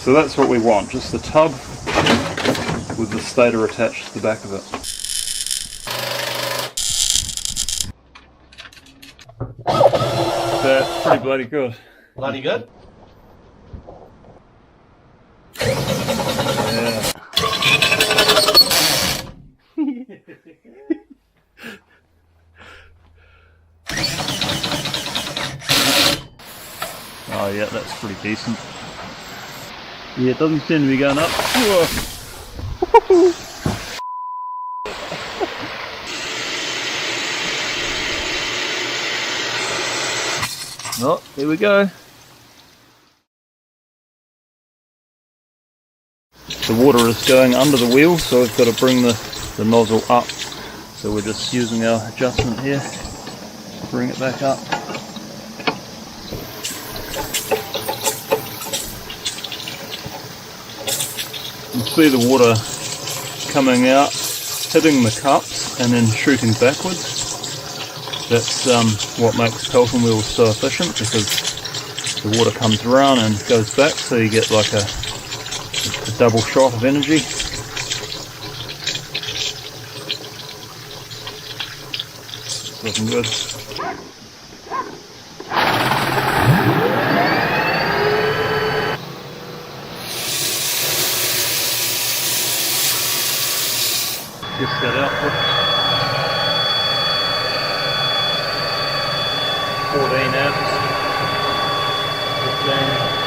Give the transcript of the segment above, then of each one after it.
So that's what we want, just the tub with the stator attached to the back of it. That's pretty bloody good. Bloody good? Yeah. Oh yeah, that's pretty decent. Yeah, it doesn't seem to be going up. Whoa. Oh, here we go. The water is going under the wheel, so we've got to bring the nozzle up. So we're just using our adjustment here to bring it back up. You see the water coming out, hitting the cups and then shooting backwards. That's what makes Pelton wheels so efficient, because the water comes around and goes back, so you get like a double shot of energy. It's looking good. Just that output. 14 amps. 15.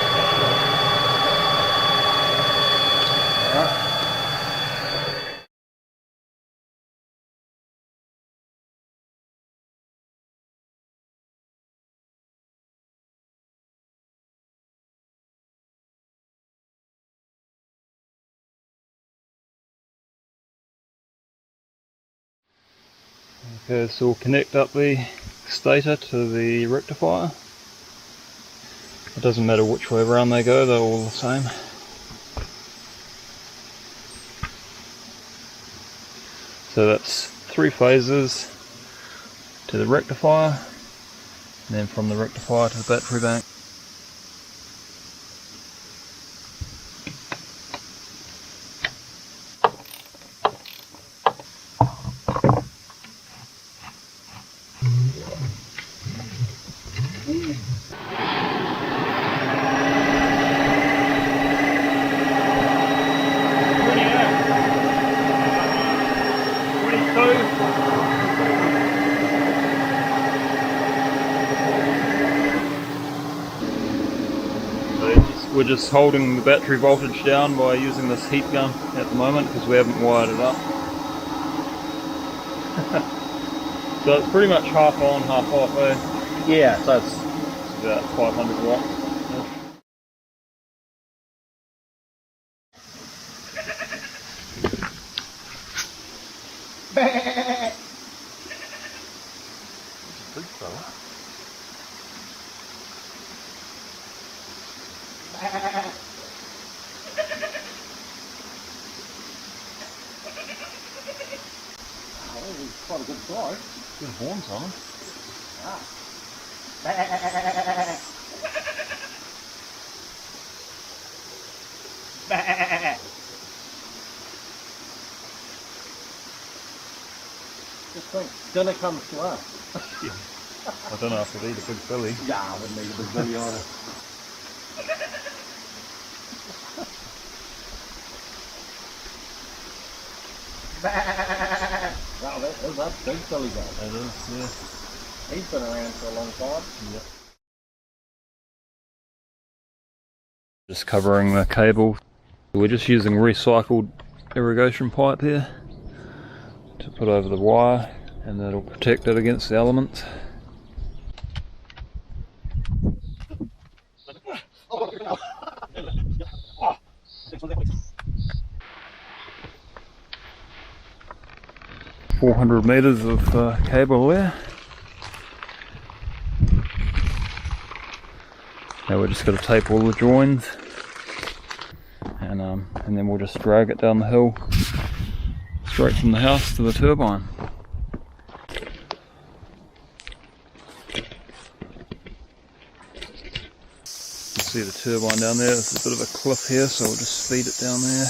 Okay, so we'll connect up the stator to the rectifier. It doesn't matter which way around they go, they're all the same. So that's 3 phases to the rectifier, and then from the rectifier to the battery bank. We're just holding the battery voltage down by using this heat gun at the moment because we haven't wired it up. So it's pretty much half on, half off, eh? Yeah, so it's about 500 watts. big fella. Oh, he's quite a good size. Good horns on him. Ah. Just think, dinner comes to us. I don't know if I'd eat a big billy. Yeah, I wouldn't eat a big billy either. Wow, that's a big billy guy. It is, yeah. He's been around for a long time. Yep. Just covering the cable. We're just using recycled irrigation pipe here to put over the wire, and that'll protect it against the elements. .400 meters of cable there. Now we're just going to tape all the joins, and then we'll just drag it down the hill straight from the house to the turbine. see the turbine down there. There's a bit of a cliff here, so we'll just feed it down there.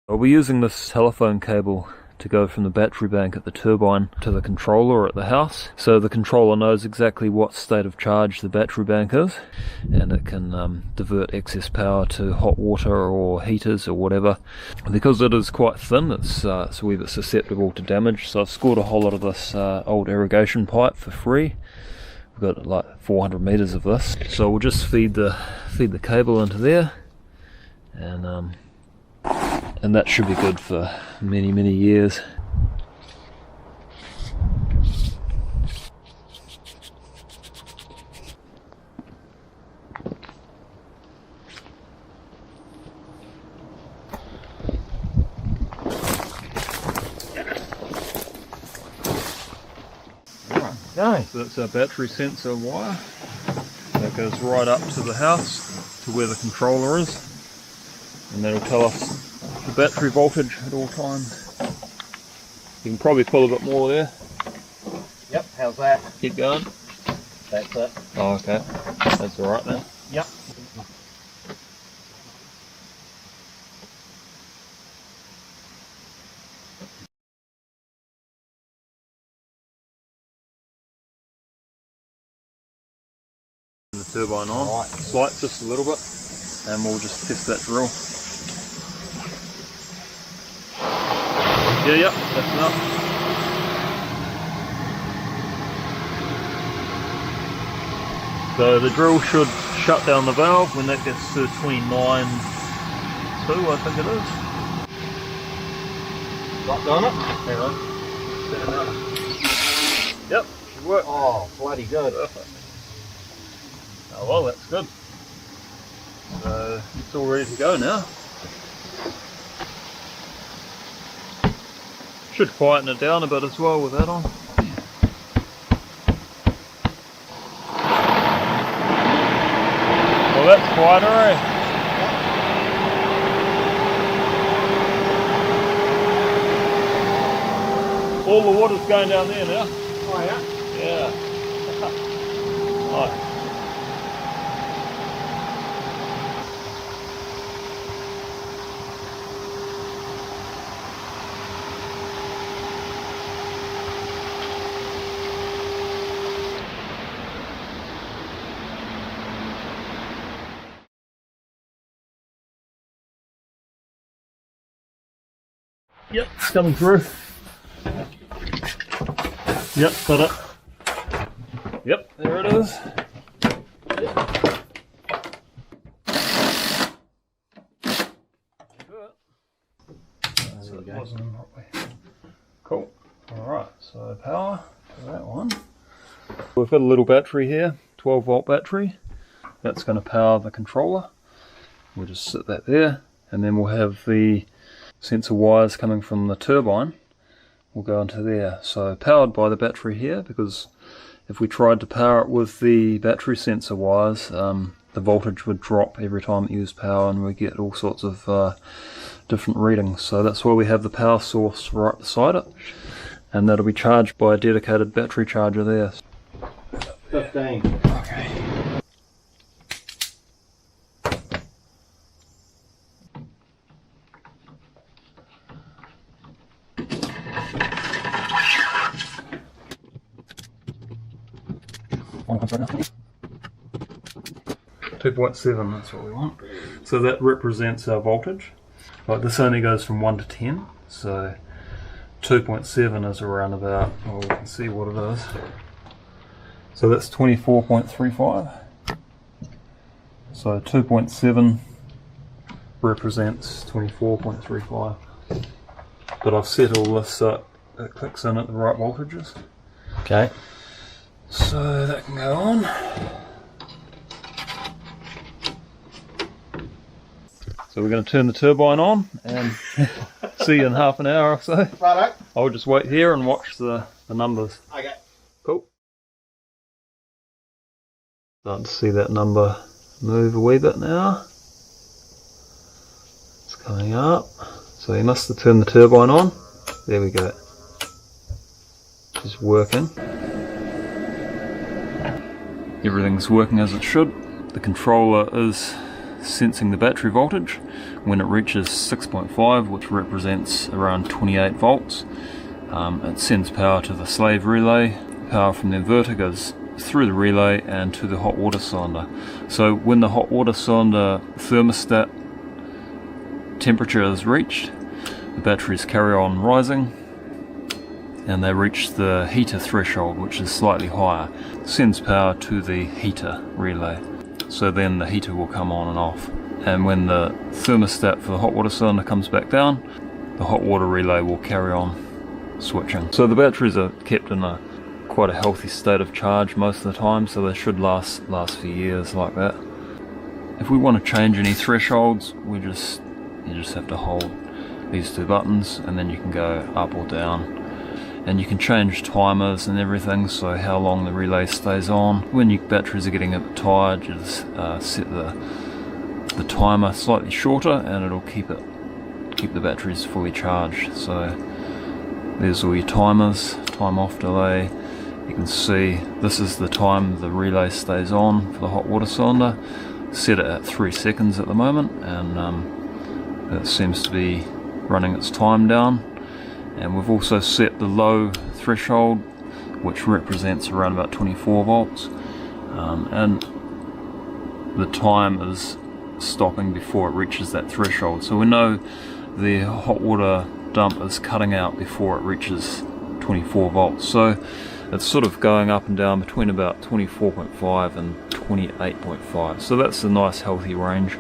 I'll be using this telephone cable to go from the battery bank at the turbine to the controller at the house, so the controller knows exactly what state of charge the battery bank is, and it can divert excess power to hot water or heaters or whatever. Because it is quite thin, it's a wee bit susceptible to damage, so I've scored a whole lot of this old irrigation pipe for free. We've got like 400 meters of this, so we'll just feed the cable into there, and that should be good for many years. Nice. So that's our battery sensor wire. That goes right up to the house, to where the controller is, and that'll tell us the battery voltage at all times. You can probably pull a bit more there. Yep, how's that? Keep going. That's it. Oh, okay. That's alright then. Yep. The turbine on. Right. Slight just a little bit, and we'll just test that drill. Yeah, that's enough. So the drill should shut down the valve when that gets to 29.2, I think it is. Got on it? Hang on. Yep, should work. Oh, bloody good. Perfect. Oh well, that's good. So it's all ready to go now. Should quieten it down a bit as well with that on. Well, that's quieter, eh? All the water's going down there now. Oh yeah? Yeah. Nice. Yep, it's coming through. Yep, got it. Yep, there it is. Cool. Alright, so power for that one. We've got a little battery here, 12 volt battery. That's going to power the controller. We'll just sit that there, and then we'll have the sensor wires coming from the turbine will go into there. So powered by the battery here, because if we tried to power it with the battery sensor wires, the voltage would drop every time it used power, and we get all sorts of different readings. So that's why we have the power source right beside it, and that'll be charged by a dedicated battery charger there. 15. Okay. $2.7, that's what we want. So that represents our voltage. Like this only goes from 1 to 10, so 2.7 is around about, well, we can see what it is. So that's 24.35. So 2.7 represents 24.35. But I've set all this so it clicks in at the right voltages. Okay. So that can go on. So we're going to turn the turbine on and see you in half an hour or so. Righto. I'll just wait here and watch the numbers. Okay. Cool. Starting to see that number move a wee bit now. It's Coming up. So he must have turned the turbine on. There we go. It's working. Everything's working as it should. The controller is sensing the battery voltage. When it reaches 6.5, which represents around 28 volts, it sends power to the slave relay. Power from the inverter goes through the relay and to the hot water cylinder. So when the hot water cylinder thermostat temperature is reached, the batteries carry on rising and they reach the heater threshold, which is slightly higher. It sends power to the heater relay. So then the heater will come on and off. And when the thermostat for the hot water cylinder comes back down, the hot water relay will carry on switching. So the batteries are kept in quite a healthy state of charge most of the time, so they should last for years like that. If we want to change any thresholds, you just have to hold these two buttons and then you can go up or down. And you can change timers and everything, so how long the relay stays on. When your batteries are getting a bit tired, you just set the timer slightly shorter and it'll keep the batteries fully charged. So there's all your timers, time off, delay. You can see this is the time the relay stays on for the hot water cylinder. Set it at 3 seconds at the moment, and it seems to be running its time down. And we've also set the low threshold, which represents around about 24 volts, and the time is stopping before it reaches that threshold. So we know the hot water dump is cutting out before it reaches 24 volts. So it's sort of going up and down between about 24.5 and 28.5. So that's a nice healthy range,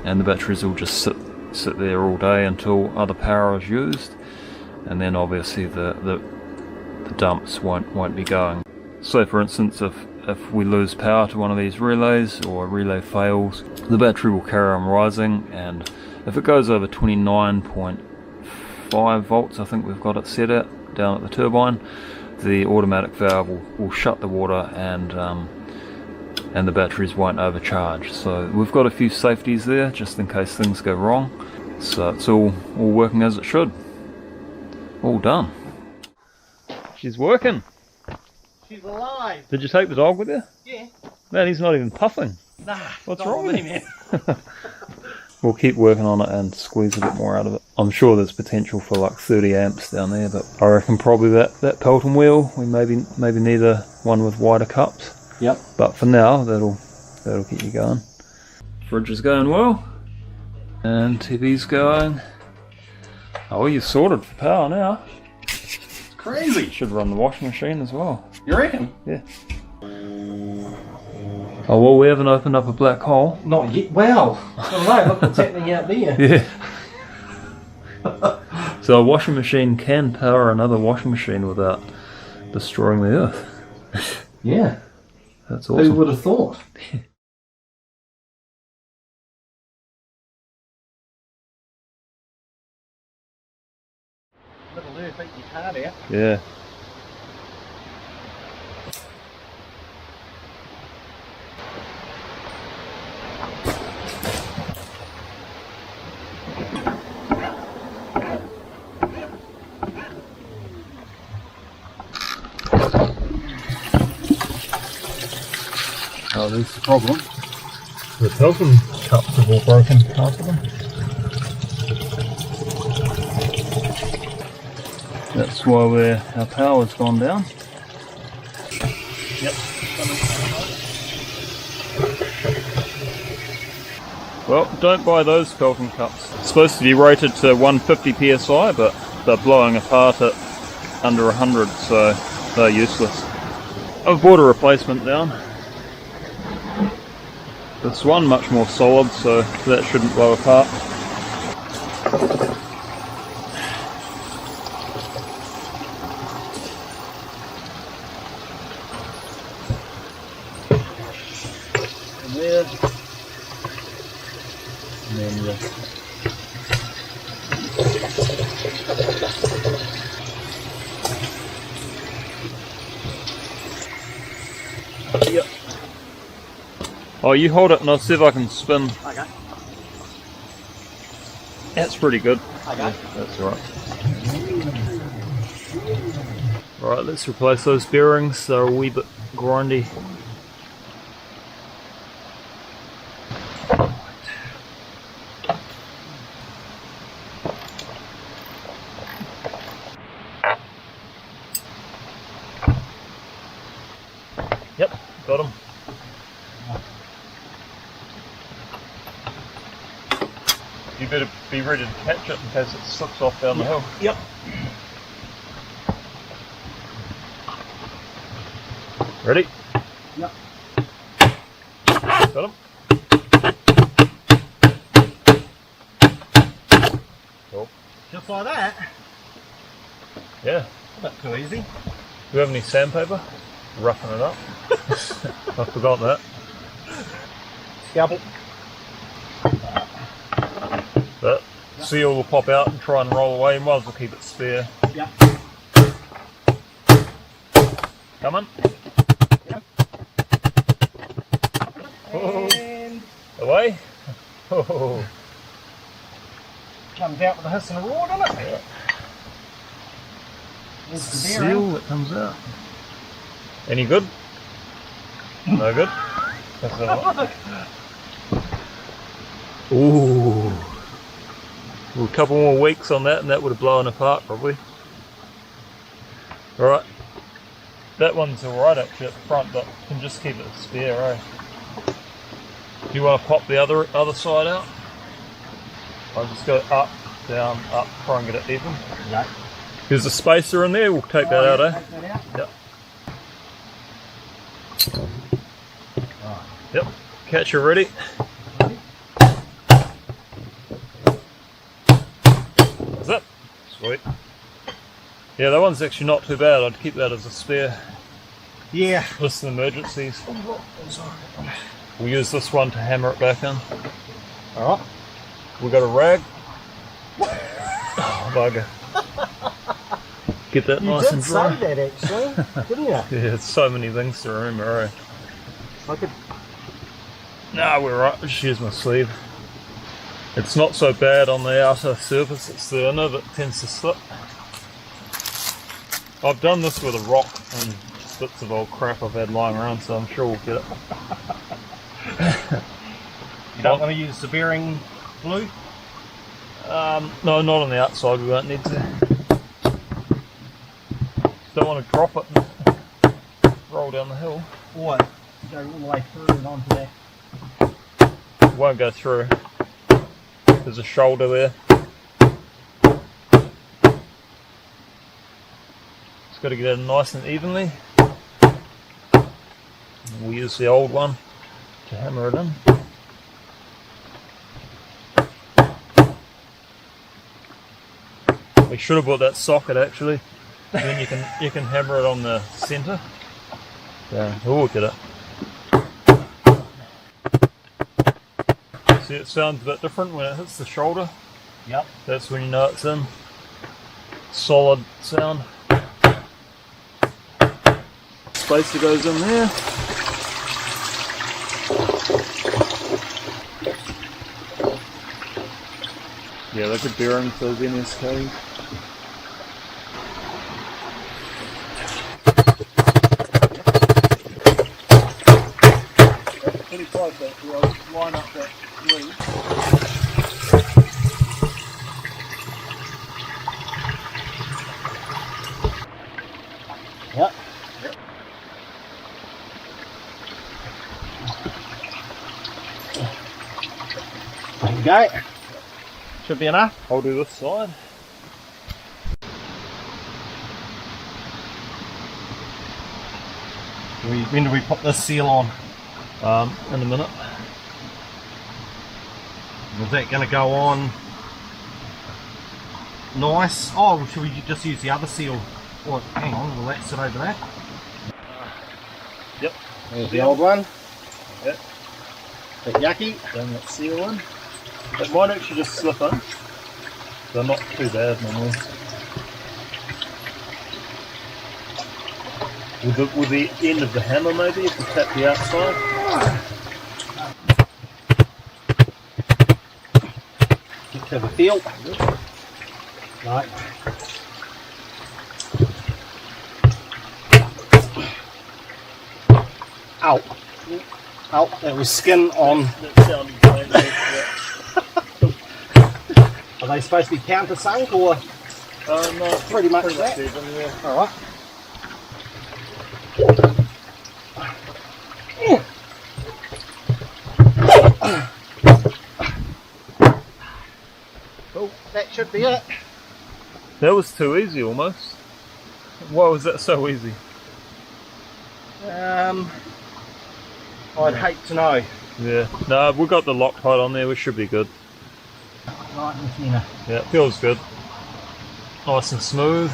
and the batteries will just sit there all day until other power is used, and then obviously the dumps won't be going. So for instance, if we lose power to one of these relays or a relay fails, the battery will carry on rising, and if it goes over 29.5 volts, I think we've got it set at down at the turbine, the automatic valve will shut the water and the batteries won't overcharge. So we've got a few safeties there just in case things go wrong. So it's all working as it should. All done. She's working. She's alive. Did you take the dog with you? Yeah. Man, he's not even puffing. Nah. What's wrong with him? We'll keep working on it and squeeze a bit more out of it. I'm sure there's potential for like 30 amps down there, but I reckon probably that Pelton wheel, we maybe need one with wider cups. Yep. But for now, that'll keep you going. Fridge is going well, and TV's going. Oh, you're sorted for power now. It's crazy. Should run the washing machine as well. You reckon? Yeah. Oh well, we haven't opened up a black hole. Not yet. Wow. I don't know. Look what's happening out there. Yeah. So a washing machine can power another washing machine without destroying the earth. Yeah. That's awesome. Who would have thought? Little earth eat your heart out. Yeah. Oh, there's the problem. The Pelton cups have all broken, half of them. That's why our power's gone down. Yep. Well, don't buy those Pelton cups. It's supposed to be rated to 150 psi, but they're blowing apart at under 100, so they're useless. I've bought a replacement down. This one much more solid, so that shouldn't blow apart. And there. And then yep. Oh, you hold it and I'll see if I can spin. Okay. That's pretty good. Okay. Yeah, that's alright. Right, let's replace those bearings. They're a wee bit grindy. Yep, got them. You better be ready to catch it in case it slips off down the hill. Yep. Ready? Yep. Got him. Cool. Just like that. Yeah. Not too easy. Do you have any sandpaper? Roughing it up. I forgot that. Scalpel. That seal will pop out and try and roll away. Might as well keep it spare. Yep. Come on. Oh. And Away. Oh. comes out with a hiss and a roar, doesn't it? Yeah. There's the bearing. Seal that comes out. Any good? No good? That's a Ooh. A couple more weeks on that and that would have blown apart probably. Alright. That one's alright actually at the front, but you can just keep it spare, eh? Do you want to pop the other side out? I'll just go up, down, up, try and get it even. Right. There's a spacer in there, we'll take that out, eh? Take that out. Yep. Yep. Catcher ready. That's it. Sweet. Yeah, that one's actually not too bad. I'd keep that as a spare. Yeah. Just in emergencies. We'll use this one to hammer it back in. Alright. We got a rag. Oh, bugger. Get that nice and dry. You did say that actually, didn't you? Yeah, it's so many things to remember, eh? I could. Nah, we're right. Just use my sleeve. It's not so bad on the outer surface, it's the inner that tends to slip. I've done this with a rock and bits of old crap I've had lying around, so I'm sure we'll get it. You don't want to use the bearing glue? No, not on the outside, we won't need to. Don't want to drop it and roll down the hill. Or go all the way through and onto that. It won't go through. There's a shoulder there. Just got to get it nice and evenly. We'll use the old one to hammer it in. We should have bought that socket actually. Then you can hammer it on the centre. Yeah, we'll get it. See, it sounds a bit different when it hits the shoulder. Yep. That's when you know it's in. Solid sound. Spacer goes in there. Yeah, they're good bearings, those NSKs. Pretty close actually, I'll just line up that lead. Yep. There you go. Should be enough. I'll do this side. When do we put this seal on? In a minute. Is that going to go on nice? Oh, should we just use the other seal? Or, hang on, will that sit over there? Yep. There's the old one. Yep. Bit yucky. Down that seal in. It might actually just slip in. They're not too bad normally. With the end of the hammer maybe, if you tap the outside. have a feel. Right. Ow. Oh, that was skin on. That sounded painful. Are they supposed to be countersunk or No, pretty much that? even, yeah. Alright. Oh, that should be it. That was too easy almost. Why was that so easy? I'd hate to know. Yeah. No, we got the Loctite on there, we should be good. Right in the centre. Yeah, it feels good. Nice and smooth.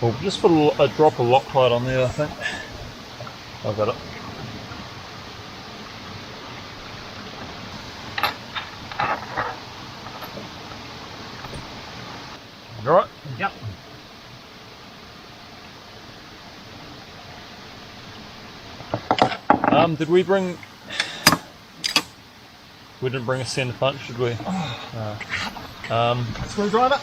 We'll just put a drop of Loctite on there, I think. I've got it. Alright? Yep. Did we bring... We didn't bring a centre punch, did we? Screwdriver?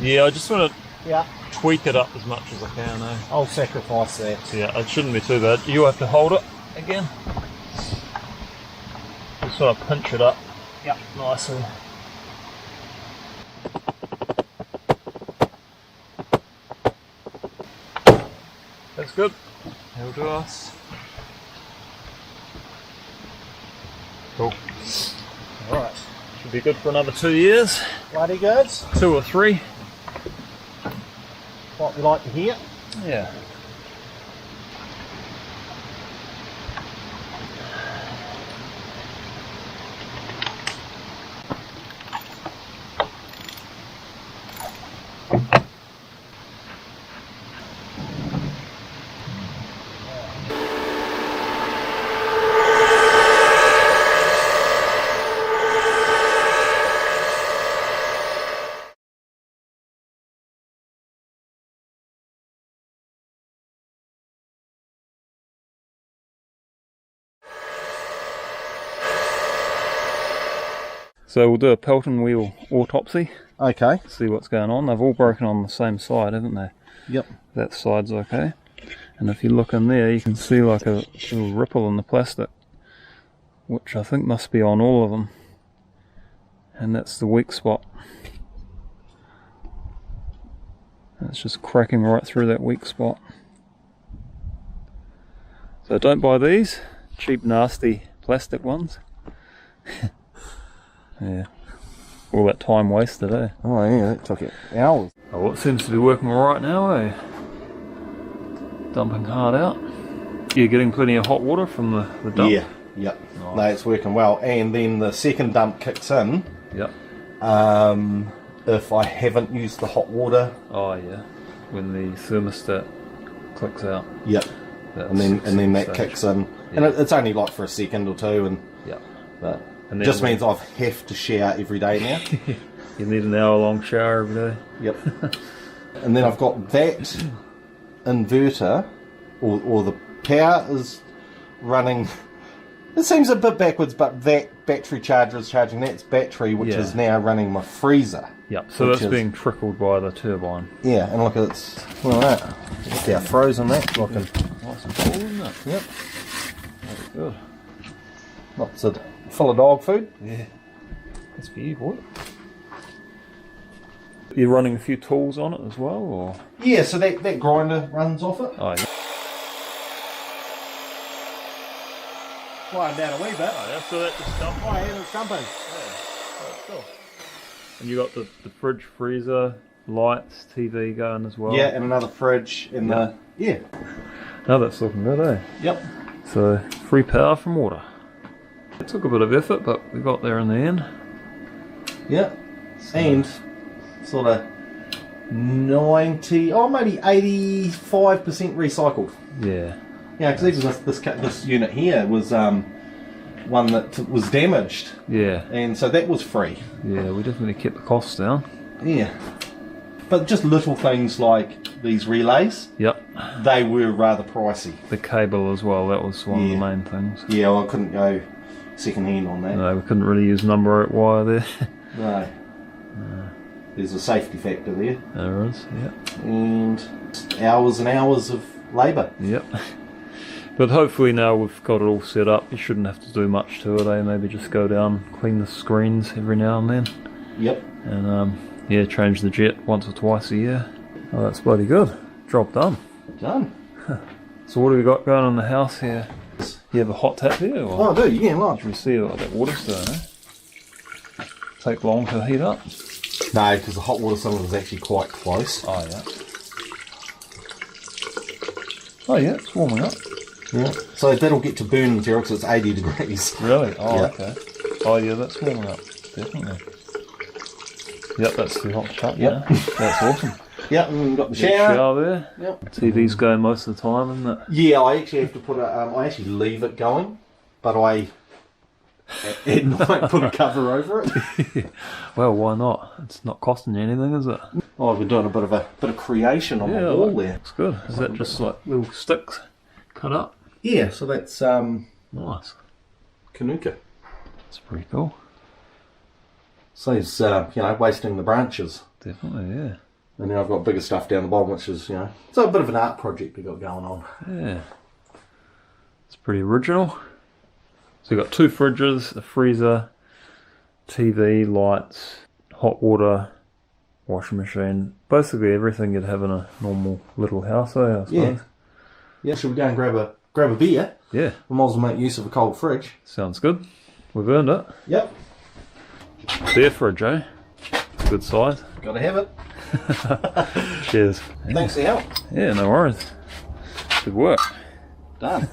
Yeah, I just want to Yeah. tweak it up as much as I can, eh? I'll sacrifice that. Yeah, it shouldn't be too bad. You have to hold it again. Just want to pinch it up. Yep. Nicely. That's good. That'll do us. Cool. Alright. Should be good for another 2 years. Bloody good. 2 or 3. What we like to hear. Yeah. So we'll do a Pelton wheel autopsy, Okay. see what's going on. They've all broken on the same side, haven't they? Yep. That side's okay. And if you look in there, you can see like a little ripple in the plastic, which I think must be on all of them. And that's the weak spot. It's just cracking right through that weak spot. So don't buy these cheap, nasty plastic ones. Yeah, all that time wasted, eh? Oh yeah, that took it hours. Oh, well, it seems to be working alright now, eh? Dumping hard out. You're getting plenty of hot water from the dump? Yeah, yep. Nice. No, it's working well. And then the second dump kicks in Yep. if I haven't used the hot water. Oh yeah, when the thermostat clicks out. Yep. That's And then that stage. kicks in. And Yeah. it's only like for a second or two, and Yep. but And then just we- means I have to shower every day now. You need an hour-long shower every day. Yep. And then I've got that inverter, or the power is running. It seems a bit backwards, but that battery charger is charging that's battery, which Yeah. is now running my freezer. Yep. So Which that's is- being trickled by the turbine. Yeah, and look at it's look at that. Look how frozen that's looking. Nice and cool, isn't it? Yep. Very good. Lots of full of dog food. Yeah. That's for you, boy. You're running a few tools on it as well, or? Yeah, so that grinder runs off it. Oh, yeah. Flying down a wee bit. Oh, yeah, so that just dumped. Oh, yeah, it's dumping. Cool. And you got the fridge, freezer, lights, TV going as well. Yeah, and another fridge in the yeah. Now that's looking good, eh? Yep. So, free power from water. It took a bit of effort, but we got there in the end. Yeah. And sort of 90, maybe 85% recycled. Yeah. Yeah, because even this unit here was one that was damaged, Yeah. and so that was free. Yeah, we definitely kept the costs down. Yeah. But just little things like these relays, Yep. they were rather pricey. The cable as well, that was one of the Yeah. main things. Yeah, well, I couldn't go second hand on that. No, we couldn't really use number 8 wire there. No. There's a safety factor there. There is, yeah. And hours and hours of labour. Yep. But hopefully now we've got it all set up, you shouldn't have to do much to it, eh? Maybe just go down, clean the screens every now and then. Yep. And yeah, change the jet once or twice a year. Oh, that's bloody good. Job done. Done. So what have we got going on in the house here? You have a hot tap here? Or? Oh, I do, yeah, like. Should we see what that water's doing, eh? Take long to heat up? No, because the hot water cylinder is actually quite close. Oh, yeah. Oh, yeah, it's warming up. Yeah. So that'll get to burn material because it's 80 degrees. Really? Oh, yeah. Okay. Oh, yeah, that's warming up. Definitely. Yep, that's the hot tap. Yep. Yeah. That's awesome. Yep, and we've got the shower. There. Yep. TV's going most of the time, isn't it? Yeah, I actually have to put I actually leave it going, but I at night put a cover over it. Well, why not? It's not costing you anything, is it? Oh, I've been doing a bit of creation on the wall there. Looks good. Is that just like little sticks cut up? Yeah, so that's Nice. Kanuka. That's pretty cool. Saves wasting the branches. Definitely, yeah. And then I've got bigger stuff down the bottom, which is it's a bit of an art project we've got going on. Yeah. It's pretty original. So you've got 2 fridges, a freezer, TV, lights, hot water, washing machine. Basically everything you'd have in a normal little house, I suppose. Yeah. Yeah, should we go and grab a beer? Yeah. We might as well make use of a cold fridge. Sounds good. We've earned it. Yep. Beer fridge, eh? Good size. Gotta have it. Cheers. Thanks for your help. Yeah, no worries. Good work. Done.